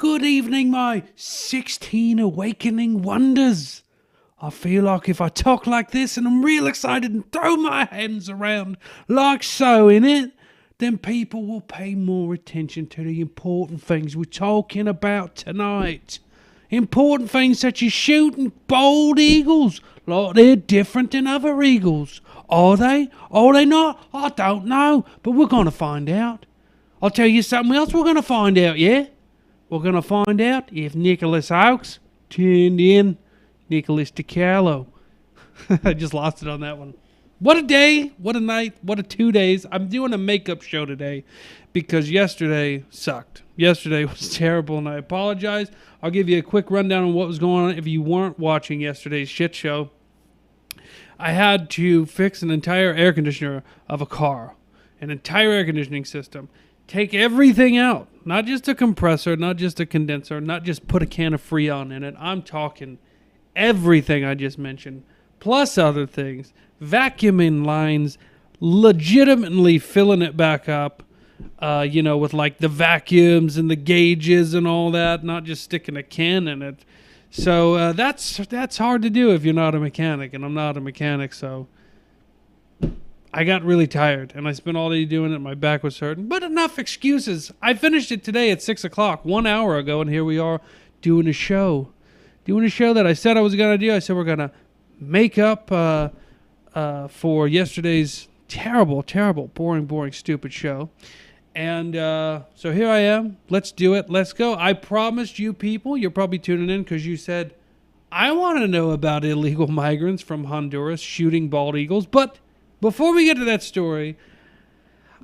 Good evening, my 16 awakening wonders. I feel like if I talk like this and I'm real excited and throw my hands around like so in it, then people will pay more attention to the important things we're talking about tonight. Important things such as shooting bald eagles like they're different than other eagles. Are they? Are they not? I don't know, but we're going to find out. I'll tell you something else we're going to find out, yeah? We're going to find out if Nicholas Oakes tuned in. Nicholas DiCarlo. I just lost it on that one. What a day, what a night, what a 2 days. I'm doing a makeup show today because yesterday sucked. Yesterday was terrible, and I apologize. I'll give you a quick rundown on what was going on if you weren't watching yesterday's shit show. I had to fix an entire air conditioner of a car, an entire air conditioning system. Take everything out, not just a compressor, not just a condenser, not just put a can of Freon in it. I'm talking everything I just mentioned, plus other things. Vacuuming lines, legitimately filling it back up, with like the vacuums and the gauges and all that, not just sticking a can in it. So that's hard to do if you're not a mechanic, and I'm not a mechanic, so I got really tired, and I spent all day doing it. My back was hurting, but enough excuses. I finished it today at 6 o'clock, 1 hour ago, and here we are doing a show. Doing a show that I said I was going to do. I said we're going to make up for yesterday's terrible, boring, stupid show. And so here I am. Let's do it. Let's go. I promised you people, you're probably tuning in because you said, I want to know about illegal migrants from Honduras shooting bald eagles. But before we get to that story,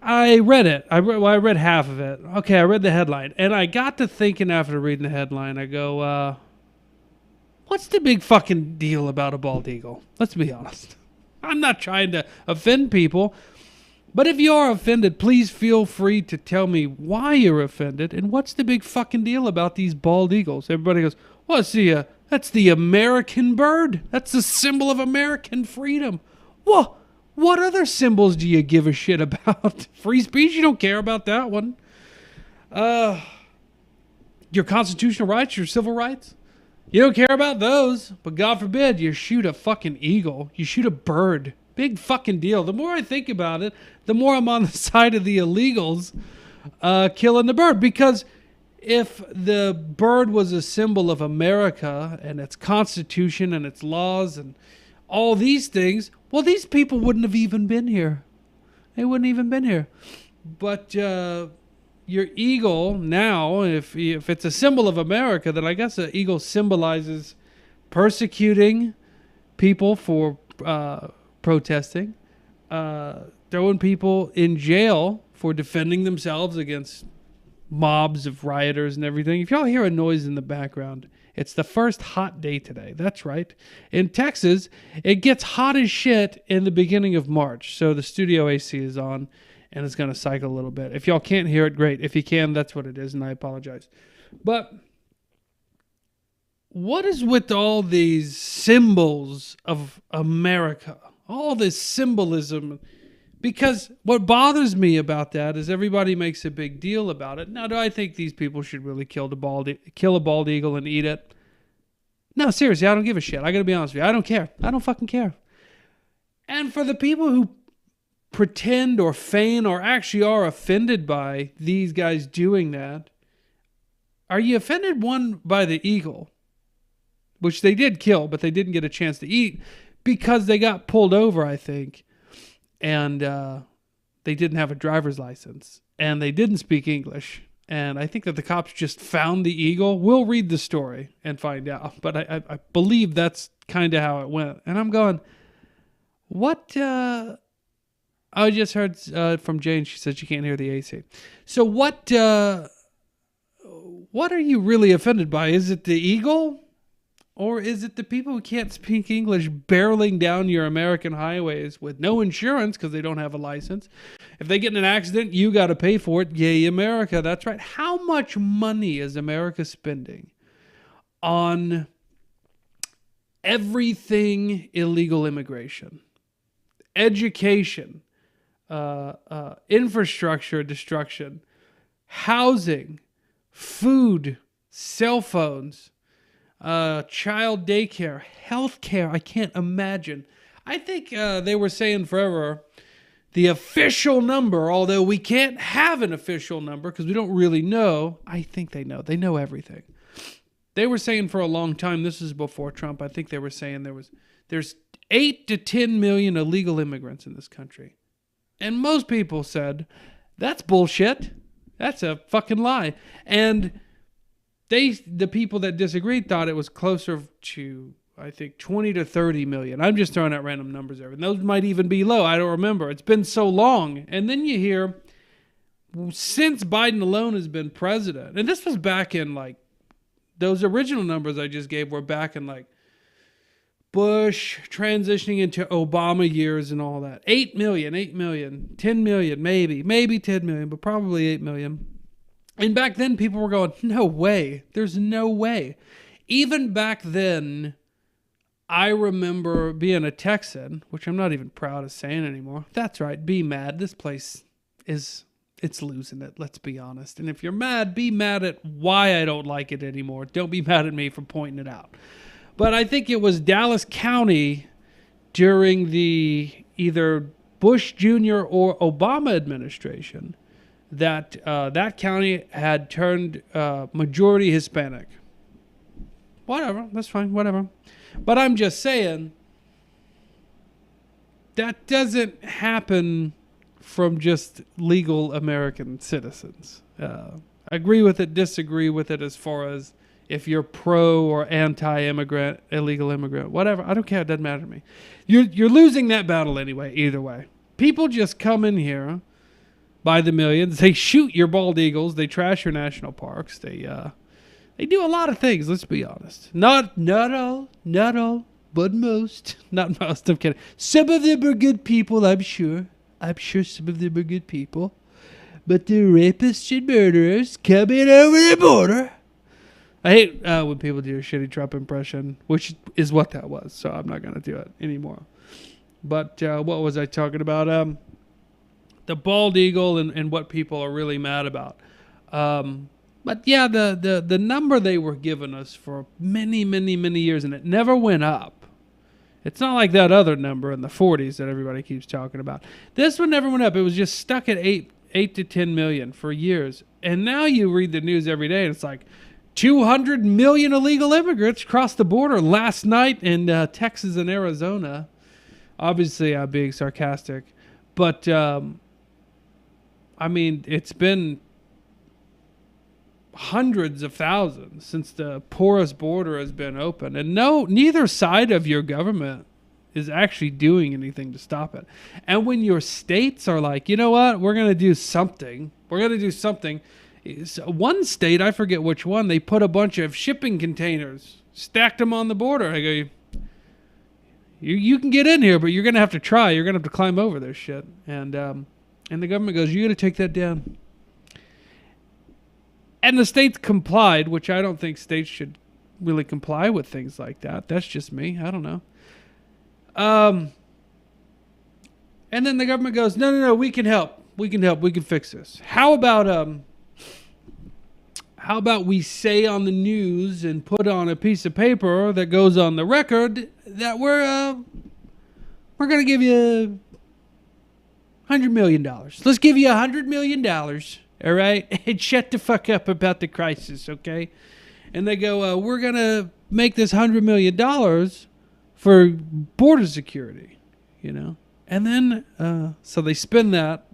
I read it. I read half of it. Okay, I read the headline. And I got to thinking after reading the headline, I go, what's the big fucking deal about a bald eagle? Let's be honest. I'm not trying to offend people. But if you are offended, please feel free to tell me why you're offended and what's the big fucking deal about these bald eagles. Everybody goes, well, that's the American bird. That's the symbol of American freedom. Well, what other symbols do you give a shit about? Free speech? You don't care about that one. Your constitutional rights, your civil rights? You don't care about those. But God forbid you shoot a fucking eagle. You shoot a bird. Big fucking deal. The more I think about it, the more I'm on the side of the illegals killing the bird. Because if the bird was a symbol of America and its constitution and its laws and all these things, well, these people wouldn't have even been here. They wouldn't even been here. But your eagle now, if it's a symbol of America, then I guess an eagle symbolizes persecuting people for protesting, throwing people in jail for defending themselves against mobs of rioters and everything. If y'all hear a noise in the background, it's the first hot day today. That's right. In Texas, it gets hot as shit in the beginning of March. So the studio AC is on, and it's going to cycle a little bit. If y'all can't hear it, great. If you can, that's what it is, and I apologize. But what is with all these symbols of America? All this symbolism? Because what bothers me about that is everybody makes a big deal about it. Now, do I think these people should really kill a bald eagle and eat it? No, seriously, I don't give a shit. I got to be honest with you. I don't care. I don't fucking care. And for the people who pretend or feign or actually are offended by these guys doing that, are you offended, one, by the eagle, which they did kill, but they didn't get a chance to eat because they got pulled over, I think. And they didn't have a driver's license, and they didn't speak English. And I think that the cops just found the eagle. We'll read the story and find out. But I believe that's kind of how it went. And I'm going, what? I just heard from Jane. She said she can't hear the AC. So what are you really offended by? Is it the eagle? Or is it the people who can't speak English barreling down your American highways with no insurance because they don't have a license? If they get in an accident, you got to pay for it. Yay, America. That's right. How much money is America spending on everything illegal immigration? Education, infrastructure destruction, housing, food, cell phones, child daycare, healthcare. I can't imagine. I think they were saying forever the official number, although we can't have an official number because we don't really know. I think they know. They know everything. They were saying for a long time, this is before Trump, I think they were saying there's 8 to 10 million illegal immigrants in this country. And most people said, that's bullshit. That's a fucking lie. And the people that disagreed thought it was closer to, I think, 20 to 30 million. I'm just throwing out random numbers there. And those might even be low. I don't remember. It's been so long. And then you hear, since Biden alone has been president, and this was back in like, those original numbers I just gave were back in like Bush transitioning into Obama years and all that. 8 million, 10 million, maybe 10 million, but probably 8 million. And back then people were going, no way. There's no way. Even back then, I remember being a Texan, which I'm not even proud of saying anymore. That's right. Be mad. This place it's losing it. Let's be honest. And if you're mad, be mad at why I don't like it anymore. Don't be mad at me for pointing it out. But I think it was Dallas County during the either Bush Jr. or Obama administration that that county had turned majority Hispanic. Whatever. That's fine. Whatever. But I'm just saying that doesn't happen from just legal American citizens. Agree with it, disagree with it as far as if you're pro or anti-immigrant, illegal immigrant, whatever. I don't care. It doesn't matter to me. You're losing that battle anyway, either way. People just come in here by the millions. They shoot your bald eagles. They trash your national parks. They do a lot of things, let's be honest. Not all, but most. Not most, I'm kidding. Some of them are good people, I'm sure. I'm sure some of them are good people. But the rapists and murderers coming over the border. I hate when people do a shitty Trump impression, which is what that was. So I'm not going to do it anymore. But what was I talking about? The bald eagle and what people are really mad about. But yeah, the number they were giving us for many, many, many years, and it never went up. It's not like that other number in the 40s that everybody keeps talking about. This one never went up. It was just stuck at 8 to 10 million for years. And now you read the news every day, and it's like 200 million illegal immigrants crossed the border last night in Texas and Arizona. Obviously, I'm being sarcastic. But, I mean, it's been hundreds of thousands since the porous border has been open, and neither side of your government is actually doing anything to stop it. And when your states are like, you know what, we're going to do something. One state, I forget which one, they put a bunch of shipping containers, stacked them on the border. I go, you can get in here, but you're going to have to try. You're going to have to climb over this shit. And the government goes, you got to take that down. And the states complied, which I don't think states should really comply with things like that. That's just me. I don't know. And then the government goes, no, we can help. We can fix this. How about we say on the news and put on a piece of paper that goes on the record that we're going to give you $100 million. Let's give you $100 million. All right? And shut the fuck up about the crisis, okay? And they go, we're going to make this $100 million for border security, you know? And then, so they spend that.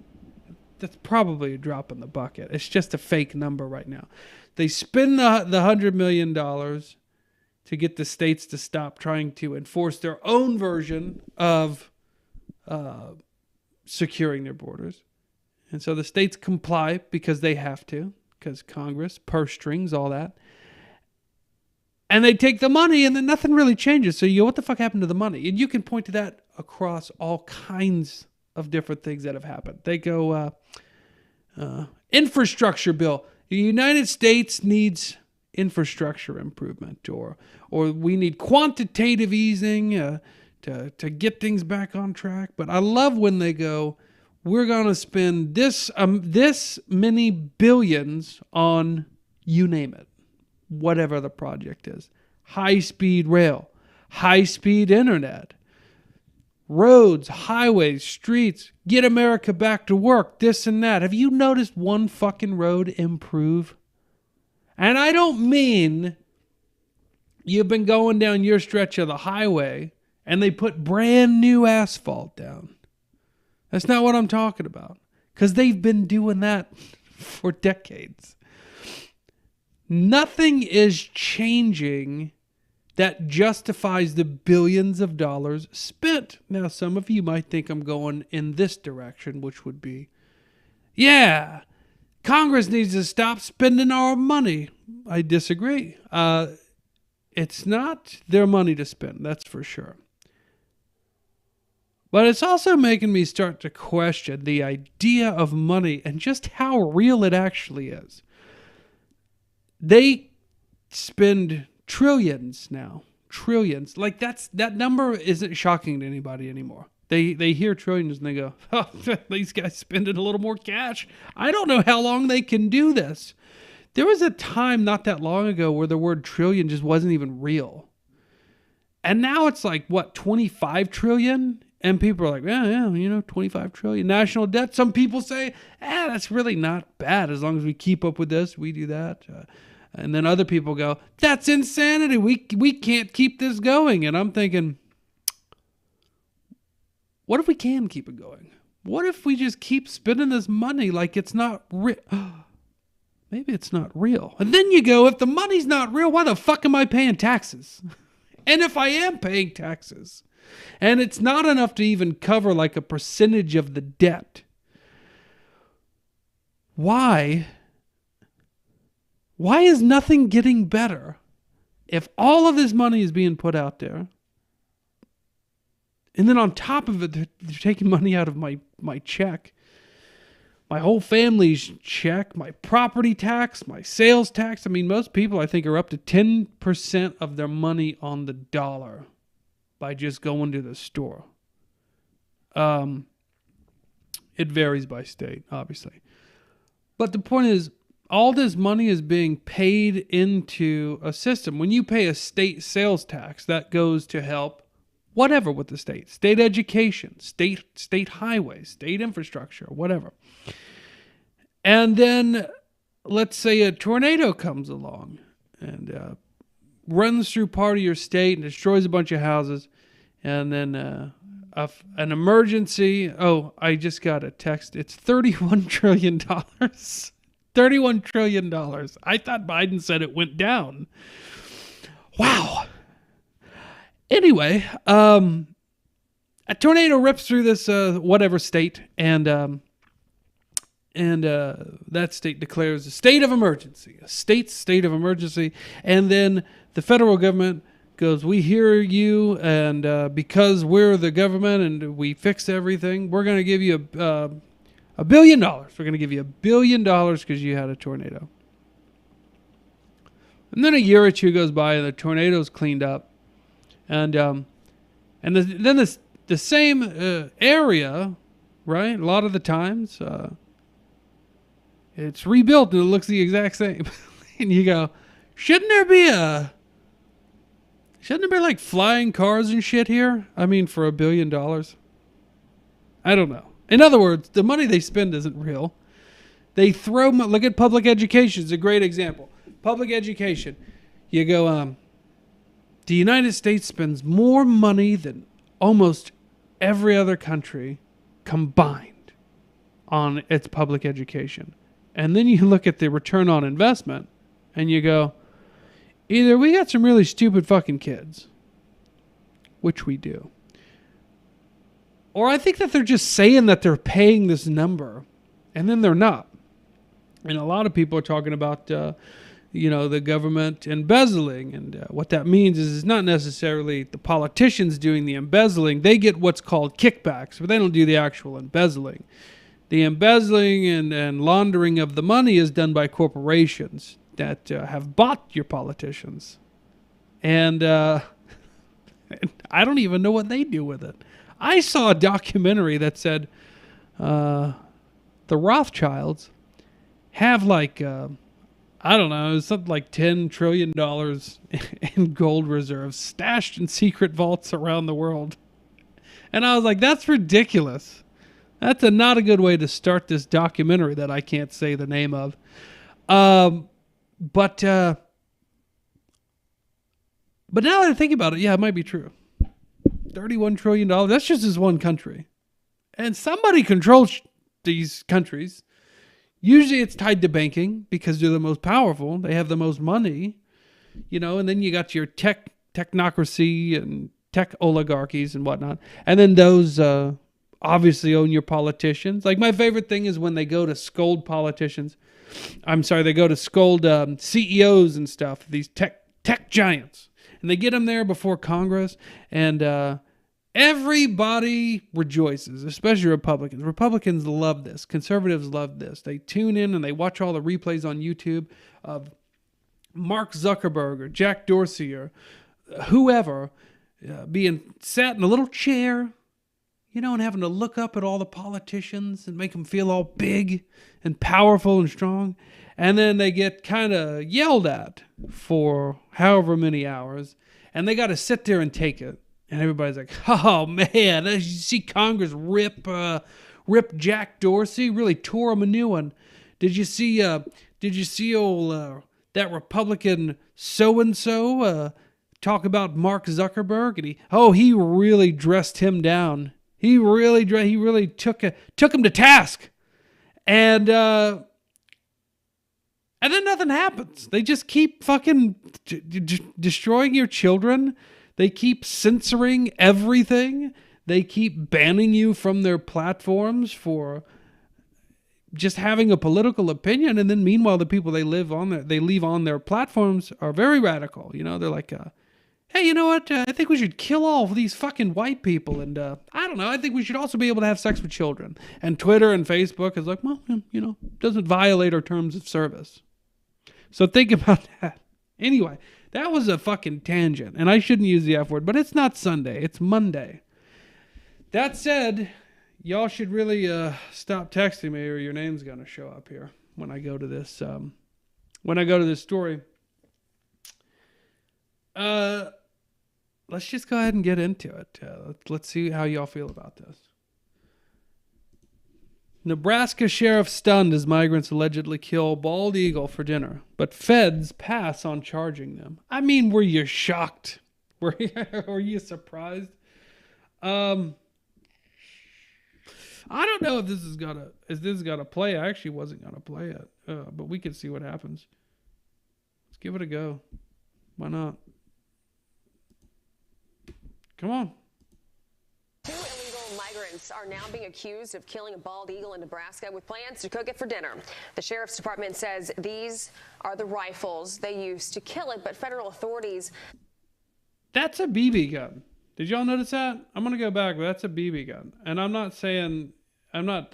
That's probably a drop in the bucket. It's just a fake number right now. They spend the $100 million to get the states to stop trying to enforce their own version of securing their borders. And so the states comply because they have to, because Congress, purse strings, all that. And they take the money, and then nothing really changes. So you go, what the fuck happened to the money? And you can point to that across all kinds of different things that have happened. They go, infrastructure bill. The United States needs infrastructure improvement, or we need quantitative easing to get things back on track. But I love when they go, we're going to spend this many billions on you name it. whatever the project is. High-speed rail, high-speed internet, roads, highways, streets, get America back to work, this and that. Have you noticed one fucking road improve? And I don't mean you've been going down your stretch of the highway and they put brand new asphalt down. That's not what I'm talking about. Because they've been doing that for decades. Nothing is changing that justifies the billions of dollars spent. Now, some of you might think I'm going in this direction, which would be, yeah, Congress needs to stop spending our money. I disagree. It's not their money to spend, that's for sure. But it's also making me start to question the idea of money and just how real it actually is. They spend trillions now. Trillions. Like that number isn't shocking to anybody anymore. They hear trillions and they go, oh, these guys spending a little more cash. I don't know how long they can do this. There was a time not that long ago where the word trillion just wasn't even real. And now it's like, what, 25 trillion? And people are like, yeah, 25 trillion. National debt. Some people say, that's really not bad. As long as we keep up with this, we do that. And then other people go, that's insanity. We can't keep this going. And I'm thinking, what if we can keep it going? What if we just keep spending this money like it's not real? Maybe it's not real. And then you go, if the money's not real, why the fuck am I paying taxes? And if I am paying taxes, and it's not enough to even cover like a percentage of the debt, why is nothing getting better if all of this money is being put out there? And then on top of it, they're taking money out of my check, my whole family's check, my property tax, my sales tax. I mean, most people, I think, are up to 10% of their money on the dollar by just going to the store. It varies by state, obviously. But the point is, all this money is being paid into a system. When you pay a state sales tax, that goes to help whatever with the state. State education, state highways, state infrastructure, whatever. And then let's say a tornado comes along and runs through part of your state and destroys a bunch of houses. And then an emergency. Oh, I just got a text. It's $31 trillion. $31 trillion. I thought Biden said it went down. Wow. Anyway, a tornado rips through this whatever state, and that state declares a state of emergency, state of emergency, and then the federal government goes, we hear you, and because we're the government and we fix everything, we're going to give you $1 billion. We're going to give you $1 billion because you had a tornado. And then a year or two goes by and the tornado's cleaned up. And then the same area, right? A lot of the times, it's rebuilt and it looks the exact same. And you go, shouldn't there be like flying cars and shit here? I mean, for $1 billion? I don't know. In other words, the money they spend isn't real. They look at public education. It's a great example. Public education. You go, the United States spends more money than almost every other country combined on its public education. And then you look at the return on investment and you go, either we got some really stupid fucking kids, which we do, or I think that they're just saying that they're paying this number and then they're not. And a lot of people are talking about the government embezzling. And what that means is it's not necessarily the politicians doing the embezzling. They get what's called kickbacks, but they don't do the actual embezzling. The embezzling and laundering of the money is done by corporations that have bought your politicians. And I don't even know what they do with it. I saw a documentary that said the Rothschilds have like I don't know, it was something like $10 trillion in gold reserves stashed in secret vaults around the world. And I was like, that's ridiculous. That's not a good way to start this documentary that I can't say the name of. But now that I think about it, yeah, it might be true. $31 trillion, that's just this one country. And somebody controls these countries. Usually it's tied to banking because they're the most powerful. They have the most money, and then you got your technocracy and tech oligarchies and whatnot. And then those obviously own your politicians. Like my favorite thing is when they go to scold politicians. I'm sorry, they go to scold CEOs and stuff, these tech giants. And they get them there before Congress, and everybody rejoices, especially Republicans. Republicans love this. Conservatives love this. They tune in and they watch all the replays on YouTube of Mark Zuckerberg or Jack Dorsey or whoever being sat in a little chair, and having to look up at all the politicians and make them feel all big and powerful and strong. And then they get kind of yelled at for however many hours, and they got to sit there and take it. And everybody's like, "Oh man, did you see Congress rip Jack Dorsey? Really tore him a new one. Did you see old that Republican so and so talk about Mark Zuckerberg? And he really dressed him down. He really took him to task, and then nothing happens. They just keep fucking destroying your children. They keep censoring everything. They keep banning you from their platforms for just having a political opinion. And then meanwhile, the people they leave on their platforms are very radical. They're like, hey, you know what? I think we should kill all of these fucking white people. And I don't know. I think we should also be able to have sex with children. And Twitter and Facebook is like, well, doesn't violate our terms of service. So think about that. Anyway, that was a fucking tangent. And I shouldn't use the F word, but it's not Sunday. It's Monday. That said, y'all should really stop texting me or your name's going to show up here when I go to this story. Let's just go ahead and get into it. Let's see how y'all feel about this. Nebraska sheriff stunned as migrants allegedly kill bald eagle for dinner, but feds pass on charging them. I mean, were you shocked? Were you surprised? I don't know if this is gonna play. I actually wasn't gonna play it, but we can see what happens. Let's give it a go. Why not? Come on. Two illegal migrants are now being accused of killing a bald eagle in Nebraska with plans to cook it for dinner. The sheriff's department says these are the rifles they used to kill it, but federal authorities... That's a BB gun. Did y'all notice that? I'm going to go back, but that's a BB gun. And I'm not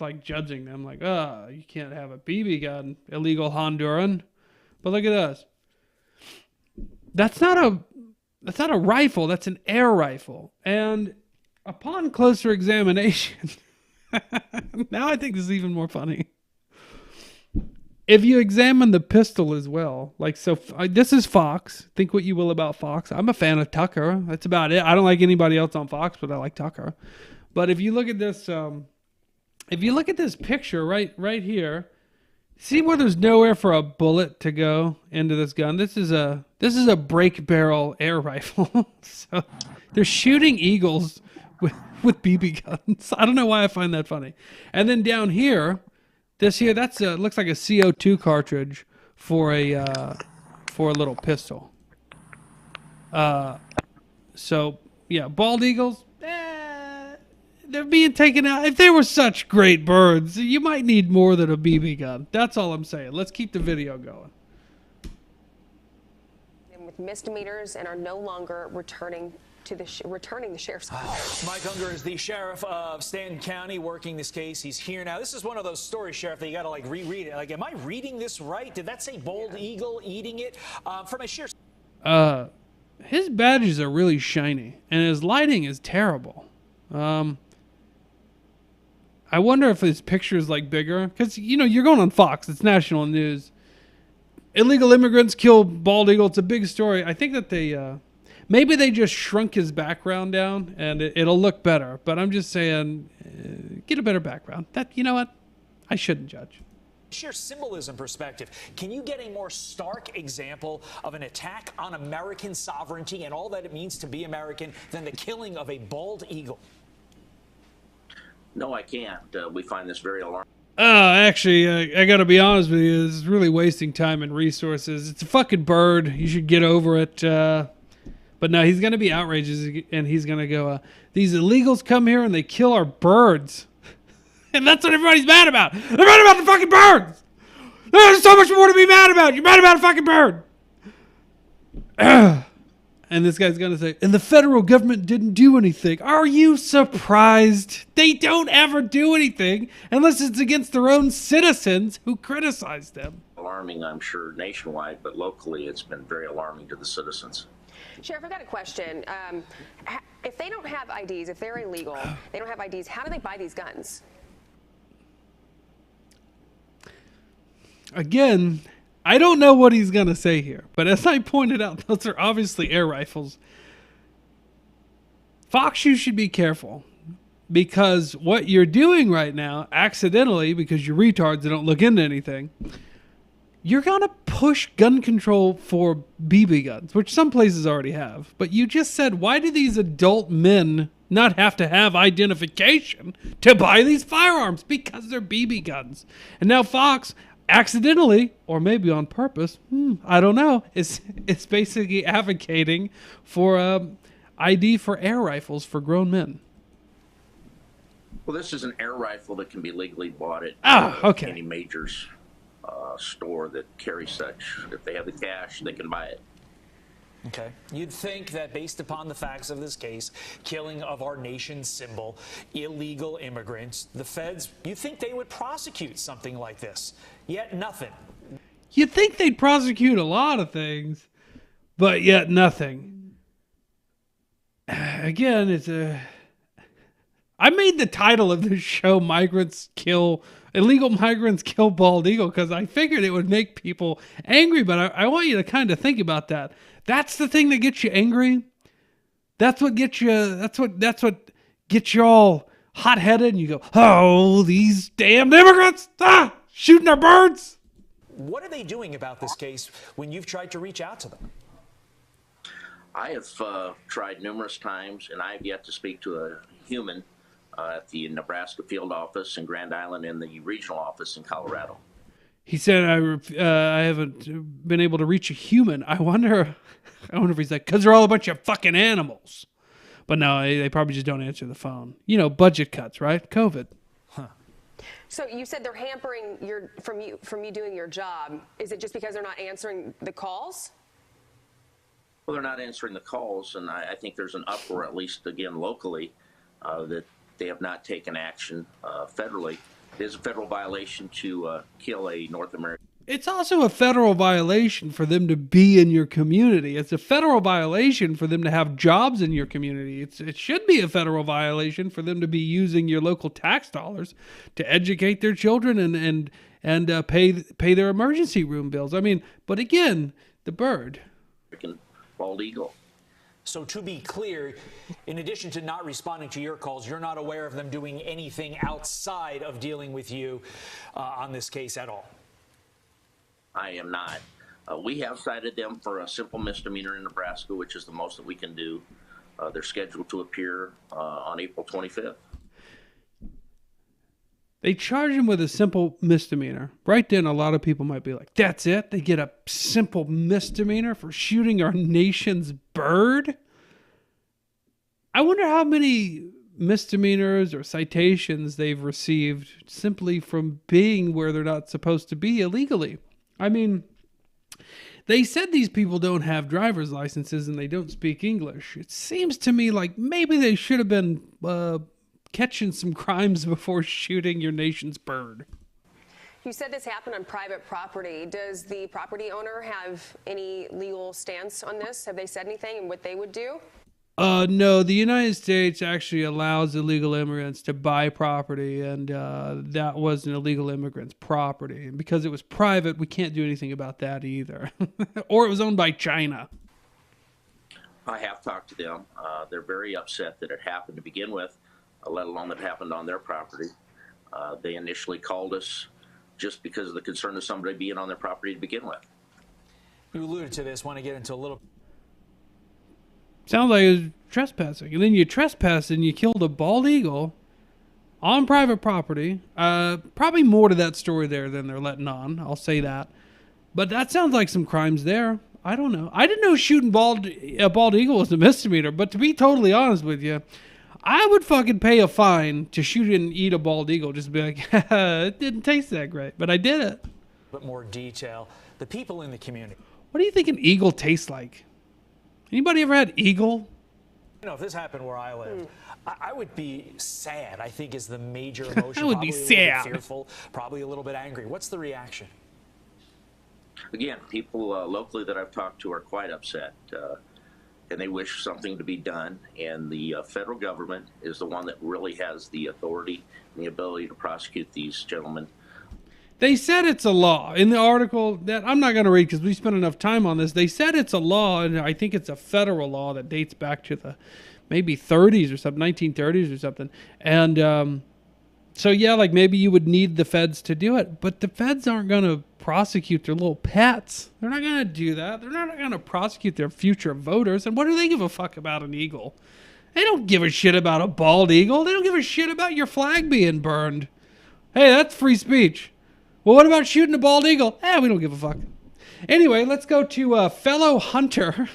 like judging them like, you can't have a BB gun, illegal Honduran. But look at this. That's not a rifle. That's an air rifle. And upon closer examination, now I think this is even more funny. If you examine the pistol as well, this is Fox. Think what you will about Fox. I'm a fan of Tucker. That's about it. I don't like anybody else on Fox, but I like Tucker. But if you look at this, picture right here, see where there's nowhere for a bullet to go into this gun. This is a break barrel air rifle. So they're shooting eagles with BB guns. I don't know why I find that funny. And then down here, that's looks like a CO2 cartridge for a little pistol. So yeah, bald eagles, they're being taken out. If they were such great birds, you might need more than a BB gun. That's all I'm saying. Let's keep the video going. With misdemeanors and are no longer returning the sheriff's office. Mike Unger is the sheriff of Stanton County working this case. He's here now. This is one of those stories, Sheriff, that you got to reread it. Am I reading this right? Did that say bald eagle eating it? From a sheriff. His badges are really shiny, and his lighting is terrible. I wonder if his picture is bigger, because you're going on Fox. It's national news. illegal immigrants kill bald eagle. It's a big story. I think that they maybe they just shrunk his background down and it'll look better. But I'm just saying, get a better background. You know what? I shouldn't judge. Sheer symbolism perspective, can you get a more stark example of an attack on American sovereignty and all that it means to be American than the killing of a bald eagle? No, I can't. We find this very alarming. Actually, I gotta be honest with you. This is really wasting time and resources. It's a fucking bird. You should get over it. But no, he's gonna be outrageous and he's gonna go, these illegals come here and they kill our birds. And that's what everybody's mad about. They're mad about the fucking birds. There's so much more to be mad about. You're mad about a fucking bird. And this guy's going to say, and the federal government didn't do anything. Are you surprised? They don't ever do anything unless it's against their own citizens who criticize them. Alarming, I'm sure, nationwide, but locally it's been very alarming to the citizens. Sheriff, I've got a question. If they don't have IDs, if they're illegal, they don't have IDs, how do they buy these guns? Again, I don't know what he's going to say here, but as I pointed out, those are obviously air rifles. Fox, you should be careful because what you're doing right now, accidentally, because you're retards that don't look into anything, you're going to push gun control for BB guns, which some places already have. But you just said, why do these adult men not have to have identification to buy these firearms? Because they're BB guns. And now Fox, accidentally, or maybe on purpose, I don't know, it's basically advocating for ID for air rifles for grown men. Well, this is an air rifle that can be legally bought at any major store that carries such. If they have the cash, they can buy it. Okay. You'd think that based upon the facts of this case, killing of our nation's symbol, illegal immigrants, the feds, you'd think they would prosecute something like this. Yet nothing. You'd think they'd prosecute a lot of things, but yet nothing. Again, I made the title of this show, Illegal Migrants Kill Bald Eagle, because I figured it would make people angry, but I want you to kind of think about that. That's the thing that gets you angry. That's what gets you, that's what gets you all hot-headed, and you go, oh, these damned immigrants, shooting our birds. What are they doing about this case when you've tried to reach out to them? I have tried numerous times, and I have yet to speak to a human at the Nebraska field office in Grand Island and the regional office in Colorado. He said, I haven't been able to reach a human. I wonder if he's like, because they're all a bunch of fucking animals. But no, they probably just don't answer the phone. You know, budget cuts, right? COVID. Huh. So you said they're hampering from you doing your job. Is it just because they're not answering the calls? Well, they're not answering the calls, and I think there's an uproar, at least again locally, that they have not taken action federally. It is a federal violation to kill a North American. It's also a federal violation for them to be in your community. It's a federal violation for them to have jobs in your community. It should be a federal violation for them to be using your local tax dollars to educate their children and pay their emergency room bills. I mean, but again, the bird. Bald eagle. So to be clear, in addition to not responding to your calls, you're not aware of them doing anything outside of dealing with you on this case at all? I am not. We have cited them for a simple misdemeanor in Nebraska, which is the most that we can do. They're scheduled to appear on April 25th. They charge him with a simple misdemeanor. Right then, a lot of people might be like, that's it? They get a simple misdemeanor for shooting our nation's bird? I wonder how many misdemeanors or citations they've received simply from being where they're not supposed to be illegally. I mean, they said these people don't have driver's licenses and they don't speak English. It seems to me like maybe they should have been catching some crimes before shooting your nation's bird. You said this happened on private property. Does the property owner have any legal stance on this? Have they said anything and what they would do? No, the United States actually allows illegal immigrants to buy property, and that was an illegal immigrant's property. And because it was private, we can't do anything about that either. Or it was owned by China. I have talked to them. They're very upset that it happened to begin with, let alone that it happened on their property. They initially called us just because of the concern of somebody being on their property to begin with. You alluded to this. Want to get into a little. Sounds like it was trespassing. And then you trespassed and you killed a bald eagle on private property. Probably more to that story there than they're letting on. I'll say that. But that sounds like some crimes there. I don't know. I didn't know shooting a bald eagle was a misdemeanor. But to be totally honest with you, I would fucking pay a fine to shoot and eat a bald eagle. Just be like, it didn't taste that great. But I did it. Bit more detail. The people in the community. What do you think an eagle tastes like? Anybody ever had eagle? You know, if this happened where I live, I would be sad, I think, is the major emotion. I would be Probably a little bit sad. fearful, probably a little bit angry. What's the reaction? Again, people locally that I've talked to are quite upset, and they wish something to be done. And the federal government is the one that really has the authority and the ability to prosecute these gentlemen. They said it's a law in the article that I'm not going to read because we spent enough time on this. They said it's a law, and I think it's a federal law that dates back to the maybe 30s or something, 1930s or something. And so, yeah, like maybe you would need the feds to do it, but the feds aren't going to prosecute their little pets. They're not going to do that. They're not going to prosecute their future voters. And what do they give a fuck about an eagle? They don't give a shit about a bald eagle. They don't give a shit about your flag being burned. Hey, that's free speech. Well, what about shooting a bald eagle? We don't give a fuck. Anyway, let's go to a fellow hunter.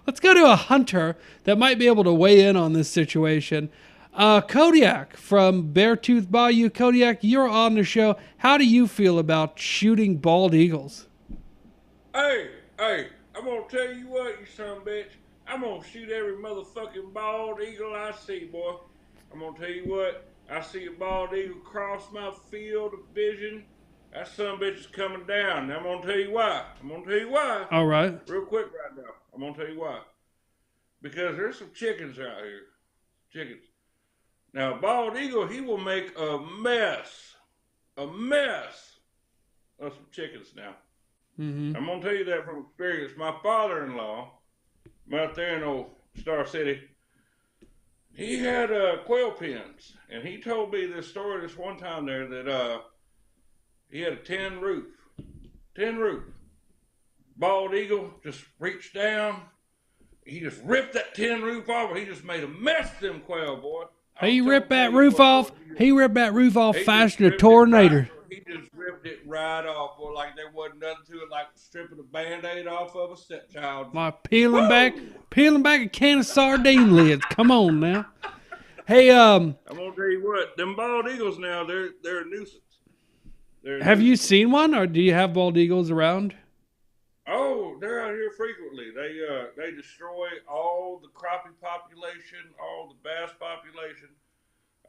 Let's go to a hunter that might be able to weigh in on this situation. Kodiak from Beartooth Bayou. Kodiak, you're on the show. How do you feel about shooting bald eagles? Hey, I'm gonna tell you what, you son of a bitch. I'm gonna shoot every motherfucking bald eagle I see, boy. I'm gonna tell you what. I see a bald eagle cross my field of vision. That son of a bitch is coming down. I'm gonna tell you why. All right. Real quick right now. I'm gonna tell you why. Because there's some chickens out here. Chickens. Now, a bald eagle, he will make a mess of some chickens now. Mm-hmm. I'm gonna tell you that from experience. My father-in-law, out there in old Star City, he had quail pens, and he told me this story this one time there that he had a tin roof. Bald eagle just reached down. He just ripped that tin roof off. He just made a mess of them quail, boy. He ripped that roof off. He ripped that roof off faster than a tornado. He just ripped it right off, boy, like there wasn't nothing to it, like stripping a Band-Aid off of a stepchild. My peeling back a can of sardine lids. Come on now. Hey, I'm gonna tell you what, them bald eagles now, they're a nuisance. Have you seen one, or do you have bald eagles around? Oh, they're out here frequently. They destroy all the crappie population, all the bass population.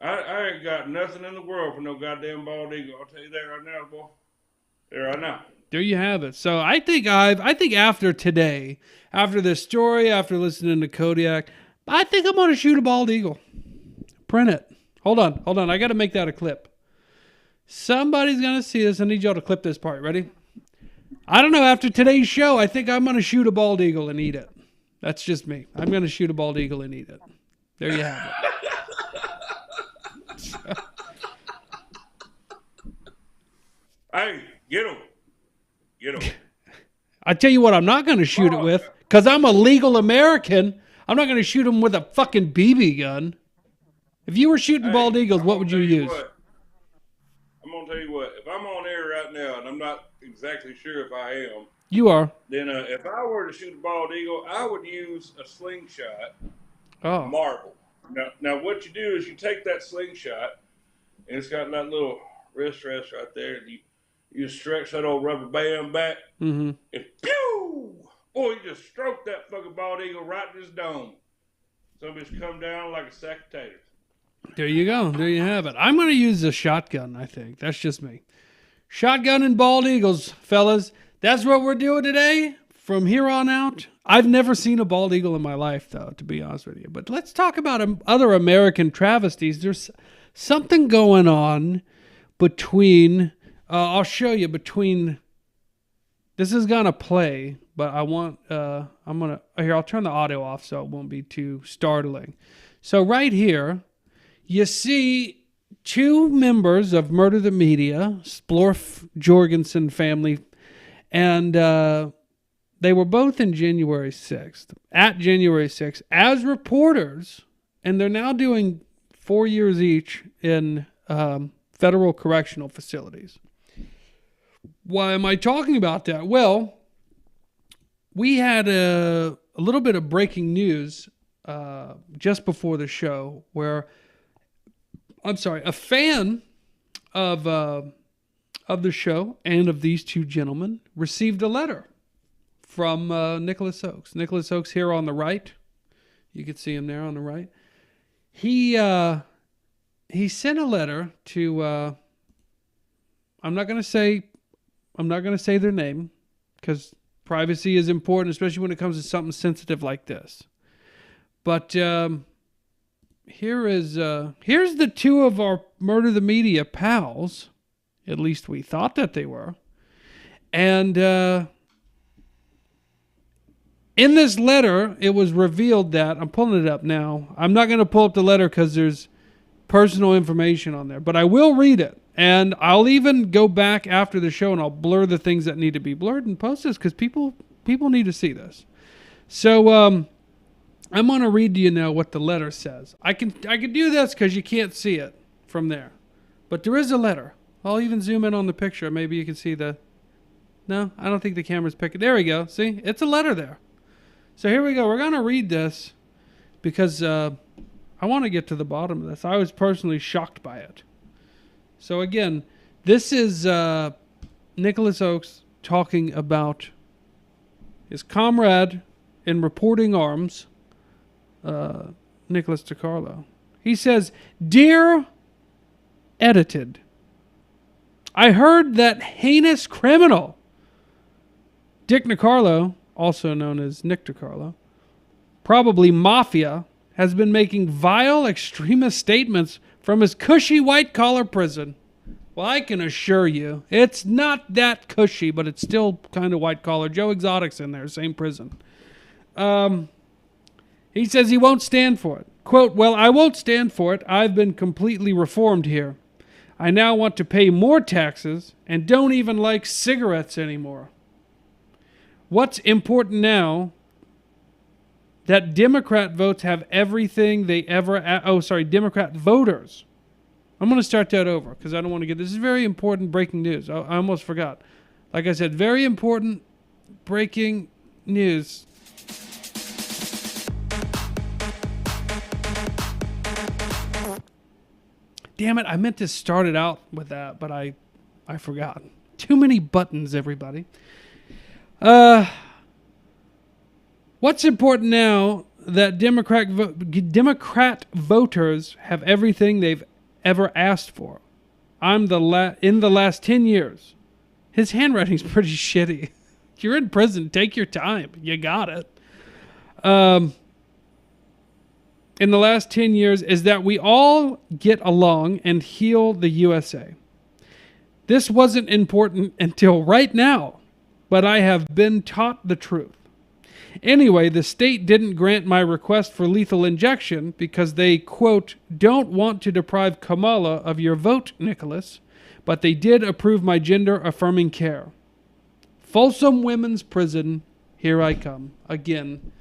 I ain't got nothing in the world for no goddamn bald eagle. I'll tell you that right now, boy. There right now. There you have it. So I think after today, after this story, after listening to Kodiak, I think I'm gonna shoot a bald eagle. Print it. Hold on. I gotta make that a clip. Somebody's gonna see this. I need y'all to clip this part. Ready? I don't know. After today's show, I think I'm going to shoot a bald eagle and eat it. That's just me. I'm going to shoot a bald eagle and eat it. There you have it. Hey, get him. I tell you what, I'm not going to shoot it with, because I'm a legal American. I'm not going to shoot him with a fucking BB gun. If you were shooting bald eagles, what would you use? I'm going to tell you what. If I'm on air right now, and I'm not exactly sure if I am. You are. Then if I were to shoot a bald eagle, I would use a slingshot, Oh. marble. Now what you do is you take that slingshot, and it's got that little wrist rest right there, and you stretch that old rubber band back, Mm-hmm. and pew! Boy, you just stroke that fucking bald eagle right in his dome. Somebody's come down like a sack of taters. There you go. There you have it. I'm going to use a shotgun, I think. That's just me. Shotgun and bald eagles, fellas. That's what we're doing today. from here on out, I've never seen a bald eagle in my life, though, to be honest with you. But let's talk about other American travesties. There's something going on between, I'll show you, between, this is going to play, but I want, here, I'll turn the audio off so it won't be too startling. So right here, you see two members of Murder the Media, Splorf Jorgensen family, and they were both in January 6th, at January 6th, as reporters, and they're now doing 4 years each in federal correctional facilities. Why am I talking about that? Well, we had a little bit of breaking news just before the show where, a fan of the show and of these two gentlemen received a letter from Nicholas Oakes. Nicholas Oakes here on the right. You can see him there on the right. He sent a letter to I'm not going to say their name because privacy is important, especially when it comes to something sensitive like this. But here's the two of our Murder the Media pals. At least we thought that they were. And in this letter, it was revealed that, I'm pulling it up now. I'm not going to pull up the letter because there's personal information on there, but I will read it. And I'll even go back after the show and I'll blur the things that need to be blurred and post this because people need to see this. So I'm going to read to you now what the letter says. I can do this because you can't see it from there. But there is a letter. I'll even zoom in on the picture. Maybe you can see the... No, I don't think the camera's picking. There we go. See? It's a letter there. So here we go. We're going to read this because I want to get to the bottom of this. I was personally shocked by it. So again, this is Nicholas Oakes talking about his comrade in reporting arms, Nicholas DiCarlo. He says, "Dear edited, I heard that heinous criminal, Dick DiCarlo, also known as Nick DiCarlo, probably Mafia, has been making vile extremist statements from his cushy white-collar prison." Well, I can assure you, it's not that cushy, but it's still kind of white-collar. Joe Exotic's in there, same prison. He says he won't stand for it. Quote, "Well, I won't stand for it. I've been completely reformed here. I now want to pay more taxes and don't even like cigarettes anymore. What's important now that Democrat votes have everything they ever... Democrat voters. I'm going to start that over because I don't want to get... This is very important breaking news. I almost forgot. Like I said, very important breaking news. Damn it, I meant to start it out with that, but I forgot. Too many buttons, everybody. What's important now that Democrat voters have everything they've ever asked for. In the last 10 years. His handwriting's pretty shitty. You're in prison, take your time. You got it. In the last 10 years is that we all get along and heal the USA. This wasn't important until right now, but I have been taught the truth. Anyway, the state didn't grant my request for lethal injection because they, quote, don't want to deprive Kamala of your vote, Nicholas, but they did approve my gender-affirming care. Folsom Women's Prison, here I come. Again,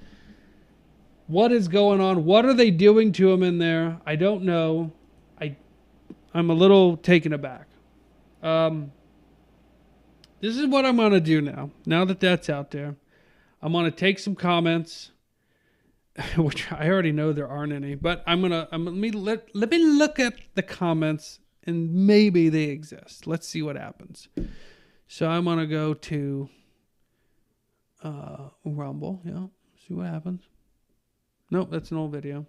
what is going on? What are they doing to him in there? I don't know. I'm a little taken aback. This is what I'm going to do now. Now that that's out there, I'm going to take some comments, which I already know there aren't any, but let me look at the comments and maybe they exist. Let's see what happens. So I'm going to go to Rumble. Yeah. See what happens. Nope, that's an old video.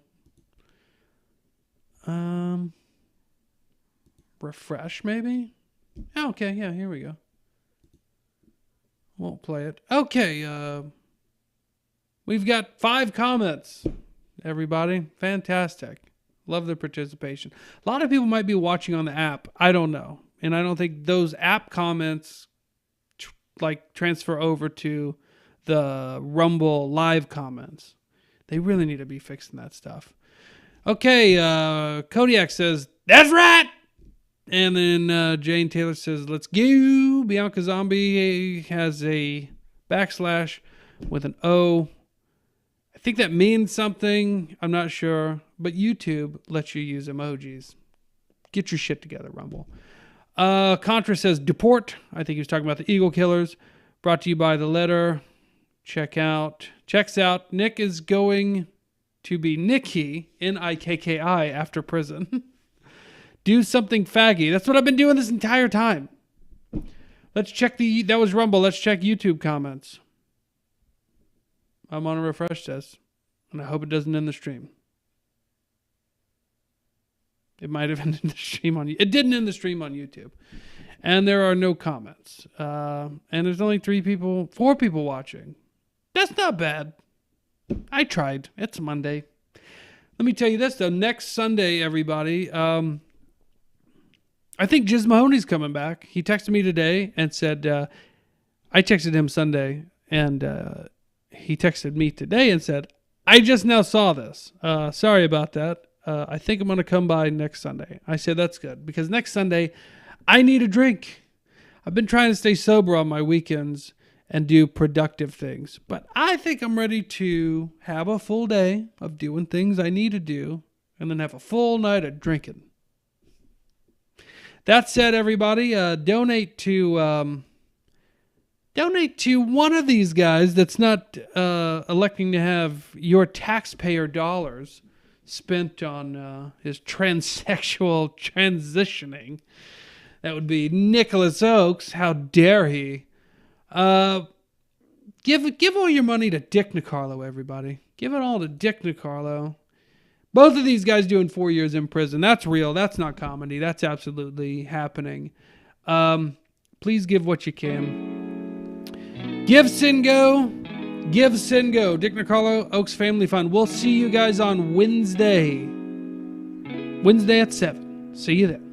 Refresh maybe? Oh, okay, yeah, here we go. Won't play it. Okay, we've got 5 comments, everybody. Fantastic. Love the participation. A lot of people might be watching on the app. I don't know. And I don't think those app comments transfer over to the Rumble live comments. They really need to be fixing that stuff. Okay, Kodiak says, that's right! And then Jane Taylor says, let's go. Bianca Zombie has a backslash with an O. I think that means something. I'm not sure. But YouTube lets you use emojis. Get your shit together, Rumble. Contra says, deport. I think he was talking about the Eagle Killers. Brought to you by The Letter. Checks out. Nick is going to be Nicky, Nikki, after prison. Do something faggy. That's what I've been doing this entire time. Let's check that was Rumble. Let's check YouTube comments. I'm on a refresh test, and I hope it doesn't end the stream. It might have ended the stream it didn't end the stream on YouTube. And there are no comments. And there's only 4 people watching. That's not bad. I tried. It's Monday. Let me tell you this, though. Next Sunday, everybody, I think Jiz Mahoney's coming back. He texted me today and said, I texted him Sunday, and he texted me today and said, I just now saw this. Sorry about that. I think I'm going to come by next Sunday. I said, that's good, because next Sunday, I need a drink. I've been trying to stay sober on my weekends and do productive things, but I think I'm ready to have a full day of doing things I need to do and then have a full night of drinking. That said, everybody, donate to one of these guys that's not electing to have your taxpayer dollars spent on his transsexual transitioning. That would be Nicholas Oakes. How dare he? Give all your money to Dick Nicarlo, everybody. Give it all to Dick Nicarlo. Both of these guys doing 4 years in prison. That's real. That's not comedy. That's absolutely happening. Please give what you can. Give Singo. Give Singo. Dick Nicarlo, Oaks Family Fund. We'll see you guys on Wednesday. Wednesday at 7. See you then.